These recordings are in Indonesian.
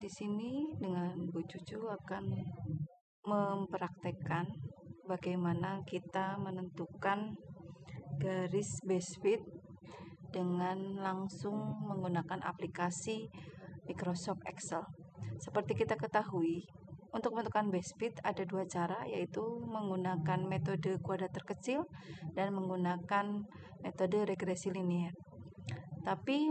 Di sini dengan Bu Cucu akan mempraktekkan bagaimana kita menentukan garis base fit dengan langsung menggunakan aplikasi Microsoft Excel. Seperti kita ketahui, untuk menentukan base fit ada dua cara, yaitu menggunakan metode kuadrat terkecil dan menggunakan metode regresi linier. Tapi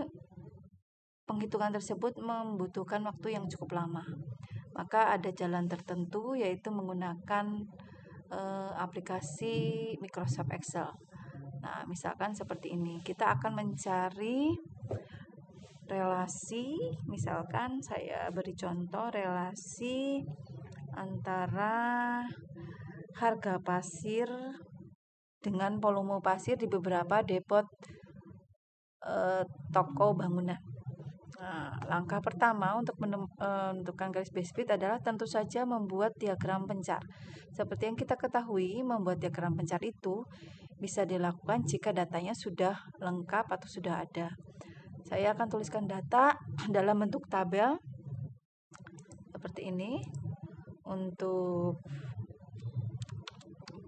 penghitungan tersebut membutuhkan waktu yang cukup lama. Maka ada jalan tertentu, yaitu menggunakan aplikasi Microsoft Excel. Nah, misalkan seperti ini. Kita akan mencari relasi, misalkan saya beri contoh relasi antara harga pasir dengan volume pasir di beberapa depot toko bangunan. Nah, langkah pertama untuk menentukan garis base fit adalah tentu saja membuat diagram pencar. Seperti yang kita ketahui, membuat diagram pencar itu bisa dilakukan jika datanya sudah lengkap atau sudah ada. Saya akan tuliskan data dalam bentuk tabel seperti ini. Untuk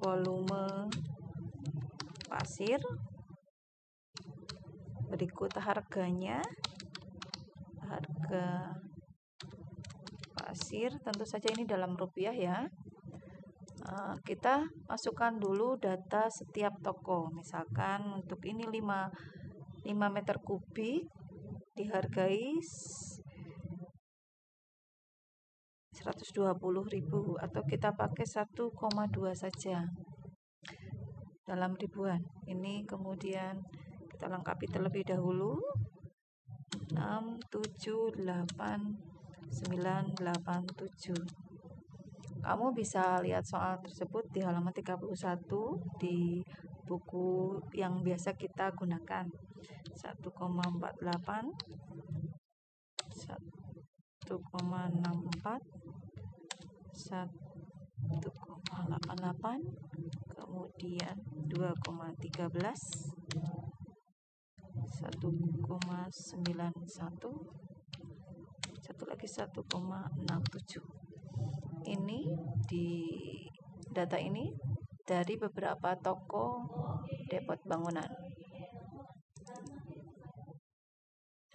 volume pasir, berikut harganya. Harga pasir, tentu saja ini dalam rupiah ya. Kita masukkan dulu data setiap toko. Misalkan untuk ini 5 meter kubik dihargai 120.000 atau kita pakai 1,2 saja dalam ribuan. Ini kemudian kita lengkapi terlebih dahulu. 6, 7, 8, 9, 8, 7. Kamu bisa lihat soal tersebut di halaman 31 di buku yang biasa kita gunakan. 1,48, 1,64, 1,88, kemudian 2,13, 1,91, satu lagi 1,67. Ini di data ini dari beberapa toko depot bangunan.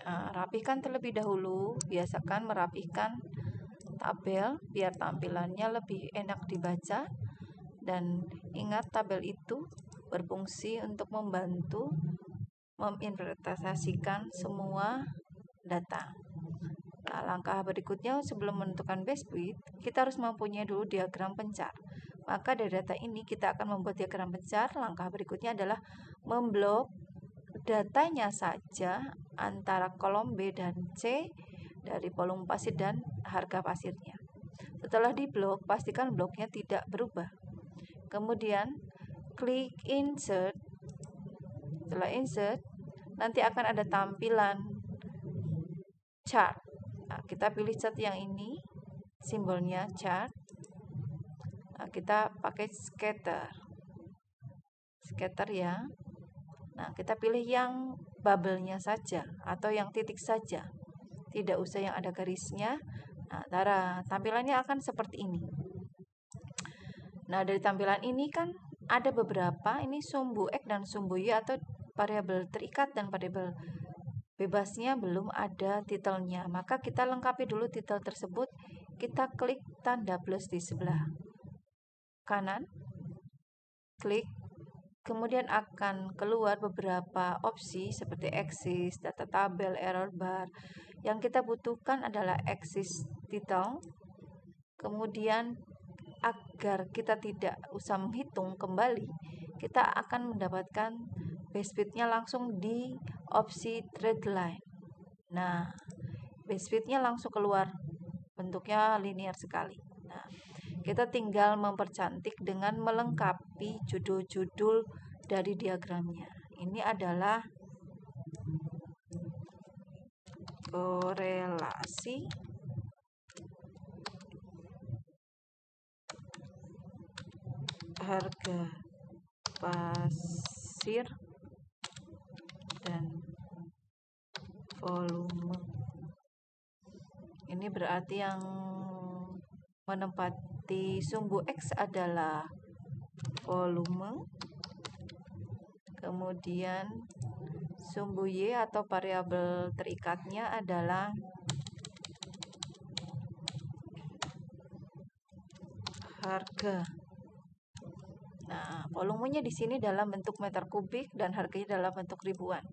Rapikan terlebih dahulu, biasakan merapikan tabel biar tampilannya lebih enak dibaca, dan ingat tabel itu berfungsi untuk membantu menginventarisasikan semua data. Nah, langkah berikutnya sebelum menentukan base fit, kita harus mempunyai dulu diagram pencar. Maka dari data ini kita akan membuat diagram pencar. Langkah berikutnya adalah memblok datanya saja antara kolom B dan C dari volume pasir dan harga pasirnya. Setelah diblok, pastikan bloknya tidak berubah. Kemudian klik insert. Setelah insert, nanti akan ada tampilan chart. Nah, kita pilih chart yang ini, simbolnya chart. Nah, kita pakai scatter ya. Nah, kita pilih yang bubble-nya saja atau yang titik saja. Tidak usah yang ada garisnya. Nah, tampilannya akan seperti ini. Nah, dari tampilan ini kan ada beberapa, ini sumbu X dan sumbu Y atau variabel terikat dan variabel bebasnya belum ada titelnya. Maka kita lengkapi dulu titel tersebut. Kita klik tanda plus di sebelah kanan. Klik. Kemudian akan keluar beberapa opsi seperti axis, data tabel, error bar. Yang kita butuhkan adalah axis title. Kemudian agar kita tidak usah menghitung kembali, kita akan mendapatkan base fit-nya langsung di opsi trade line. Nah, base fit-nya langsung keluar, bentuknya linear sekali. Nah, kita tinggal mempercantik dengan melengkapi judul-judul dari diagramnya. Ini adalah korelasi harga pasir dan volume. Ini Ini berarti yang menempati sumbu X adalah volume. Kemudian sumbu Y atau variabel terikatnya adalah harga. Nah, volumenya di sini dalam bentuk meter kubik dan harganya dalam bentuk ribuan.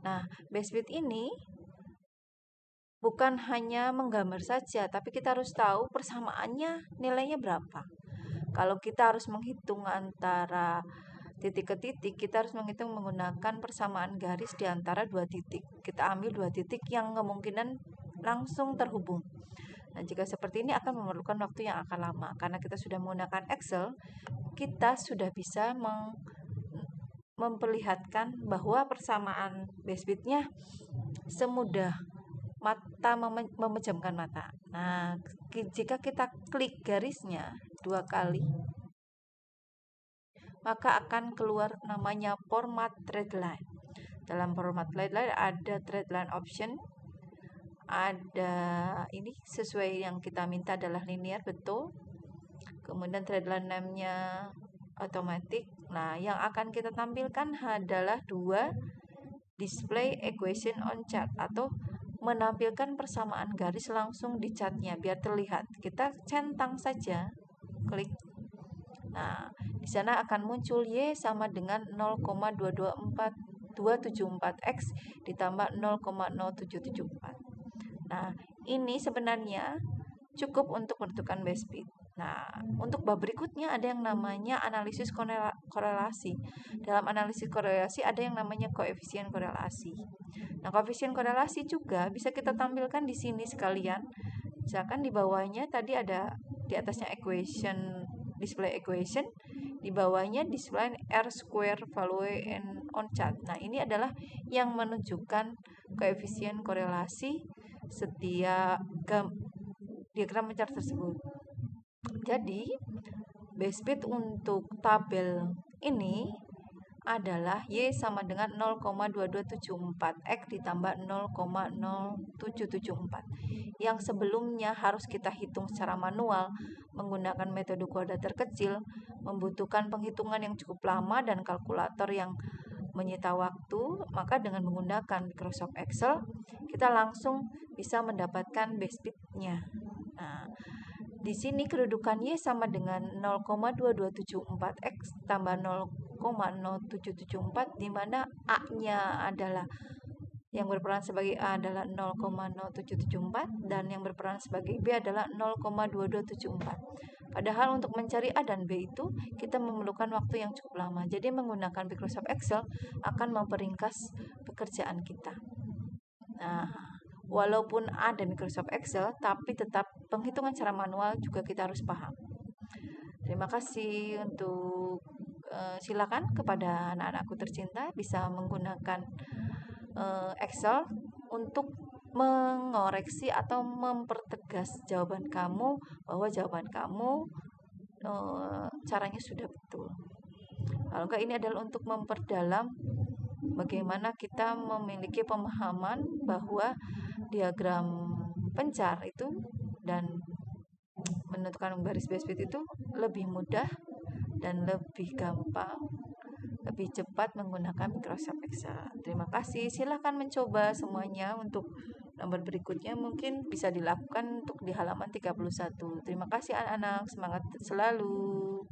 Nah, base bid ini bukan hanya menggambar saja, tapi kita harus tahu persamaannya nilainya berapa. Kalau kita harus menghitung antara titik ke titik, kita harus menghitung menggunakan persamaan garis di antara dua titik. Kita ambil dua titik yang kemungkinan langsung terhubung. Nah, jika seperti ini akan memerlukan waktu yang akan lama. Karena kita sudah menggunakan Excel, kita sudah bisa memperlihatkan bahwa persamaan base bidnya semudah mata memejamkan mata. Nah, jika kita klik garisnya 2 kali, maka akan keluar namanya format trade line. Dalam format trade line ada trade line option, ada ini sesuai yang kita minta adalah linear, betul. Kemudian trade line name-nya otomatis. Nah, yang akan kita tampilkan adalah 2 display equation on chart atau menampilkan persamaan garis langsung di chartnya biar terlihat. Kita centang saja, klik. Nah, di sana akan muncul Y sama dengan 0,274x ditambah 0,0774. Nah, ini sebenarnya cukup untuk menentukan base bid. Nah, untuk bab berikutnya ada yang namanya analisis korelasi. Dalam analisis korelasi ada yang namanya koefisien korelasi. Nah, koefisien korelasi juga bisa kita tampilkan di sini sekalian. Misalkan di bawahnya tadi ada di atasnya equation, display equation, di bawahnya display R square value and on chart. Nah, ini adalah yang menunjukkan koefisien korelasi setiap diagram chart tersebut. Jadi, base bid untuk tabel ini adalah Y sama dengan 0,2274X ditambah 0,0774. Yang sebelumnya harus kita hitung secara manual menggunakan metode kuadrat terkecil, membutuhkan penghitungan yang cukup lama dan kalkulator yang menyita waktu, maka dengan menggunakan Microsoft Excel, kita langsung bisa mendapatkan base bid-nya. Nah, di sini kedudukan Y sama dengan 0,2274X tambah 0,0774, di mana A-nya adalah yang berperan sebagai A adalah 0,0774 dan yang berperan sebagai B adalah 0,2274. Padahal untuk mencari A dan B itu kita memerlukan waktu yang cukup lama. Jadi menggunakan Microsoft Excel akan memperingkas pekerjaan kita. Nah, walaupun ada Microsoft Excel, tapi tetap penghitungan secara manual juga kita harus paham. Terima kasih untuk silakan kepada anak-anakku tercinta bisa menggunakan Excel untuk mengoreksi atau mempertegas jawaban kamu bahwa jawaban kamu caranya sudah betul. Kalau enggak, ini adalah untuk memperdalam bagaimana kita memiliki pemahaman bahwa diagram pencar itu dan menentukan garis base bid itu lebih mudah dan lebih gampang, lebih cepat menggunakan Microsoft Excel. Terima kasih. Silahkan mencoba semuanya untuk nomor berikutnya mungkin bisa dilakukan untuk di halaman 31. Terima kasih anak-anak, semangat selalu.